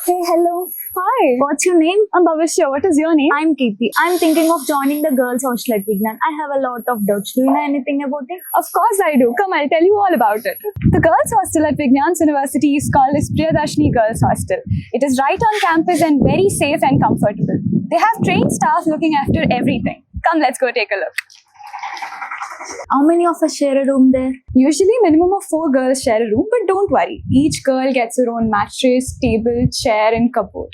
Hey, hello. Hi, What's your name? I'm Bhavishya. What is your name? I'm Kirti. I'm thinking of joining the Girls Hostel at Vignan. I have a lot of doubts. Do you know anything about it? Of course I do. Come, I'll tell you all about it. The Girls Hostel at Vignan University is called as Priyadashini Girls Hostel. It is right on campus and very safe and comfortable. They have trained staff looking after everything. Come, let's go take a look. How many of us share a room there? Usually, minimum of 4 girls share a room, but don't worry. Each girl gets her own mattress, table, chair, and cupboard.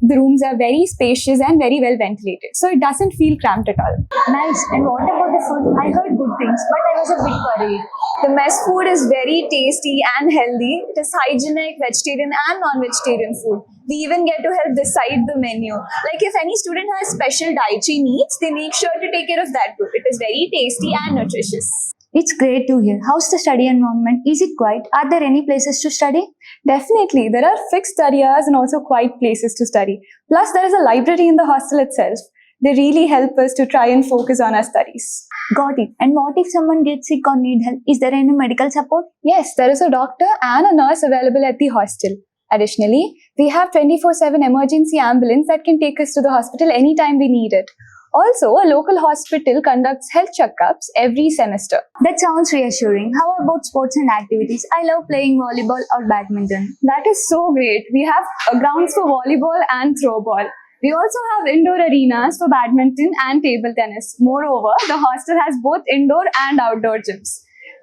The rooms are very spacious and very well ventilated, so it doesn't feel cramped at all. Nice. And what about the food? I heard good things, but I was a bit worried. The mess food is very tasty and healthy. It is hygienic, vegetarian and non-vegetarian food. We even get to help decide the menu. Like if any student has special dietary needs, they make sure to take care of that too. It is very tasty and nutritious. It's great to hear. How's the study environment? Is it quiet? Are there any places to study? Definitely, there are fixed study hours and also quiet places to study. Plus, there is a library in the hostel itself. They really help us to try and focus on our studies. Got it. And what if someone gets sick or need help? Is there any medical support? Yes, there is a doctor and a nurse available at the hostel. Additionally, we have 24/7 emergency ambulance that can take us to the hospital anytime we need it. Also, a local hospital conducts health checkups every semester. That sounds reassuring. How about sports and activities? I love playing volleyball or badminton. That is so great. We have grounds for volleyball and throwball. We also have indoor arenas for badminton and table tennis. Moreover, the hostel has both indoor and outdoor gyms.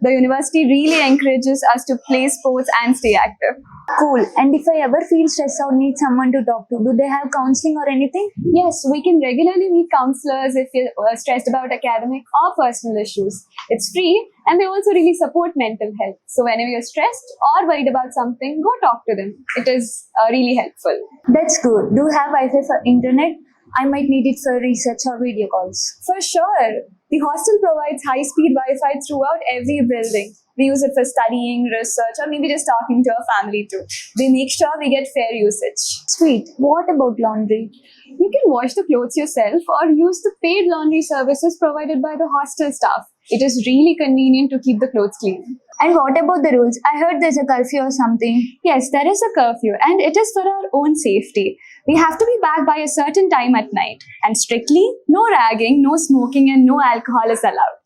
The university really encourages us to play sports and stay active. Cool. And if I ever feel stressed or need someone to talk to, do they have counseling or anything? Yes, we can regularly meet counselors if you're stressed about academic or personal issues. It's free and they also really support mental health. So whenever you're stressed or worried about something, go talk to them. It is really helpful. That's good. Do you have Wi-Fi for internet? I might need it for research or video calls. For sure. The hostel provides high-speed Wi-Fi throughout every building. We use it for studying, research, or maybe just talking to our family too. They make sure we get fair usage. Sweet. What about laundry? You can wash the clothes yourself or use the paid laundry services provided by the hostel staff. It is really convenient to keep the clothes clean. And what about the rules? I heard there's a curfew or something. Yes, there is a curfew and it is for our own safety. We have to be back by a certain time at night. And strictly, no ragging, no smoking and no alcohol is allowed.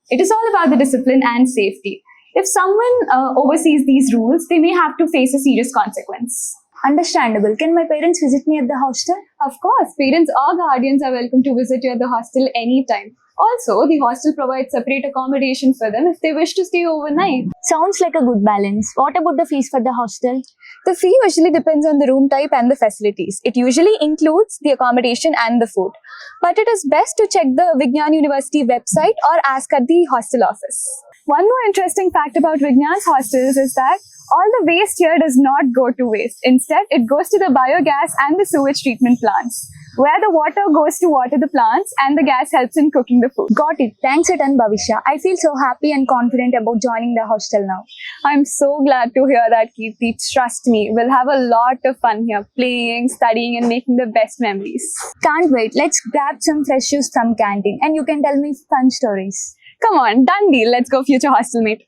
It is all about the discipline and safety. If someone oversees these rules, they may have to face a serious consequence. Understandable. Can my parents visit me at the hostel? Of course, parents or guardians are welcome to visit you at the hostel anytime. Also, the hostel provides separate accommodation for them if they wish to stay overnight. Sounds like a good balance. What about the fees for the hostel? The fee usually depends on the room type and the facilities. It usually includes the accommodation and the food. But it is best to check the Vignan University website or ask at the hostel office. One more interesting fact about Vignan's hostels is that all the waste here does not go to waste. Instead, it goes to the biogas and the sewage treatment plants, where the water goes to water the plants and the gas helps in cooking the food. Got it. Thanks a ton, Bhavisha. I feel so happy and confident about joining the hostel now. I'm so glad to hear that, Kirti. Trust me, we'll have a lot of fun here, playing, studying and making the best memories. Can't wait. Let's grab some fresh juice from canteen and you can tell me fun stories. Come on, done deal. Let's go, future hostelmate.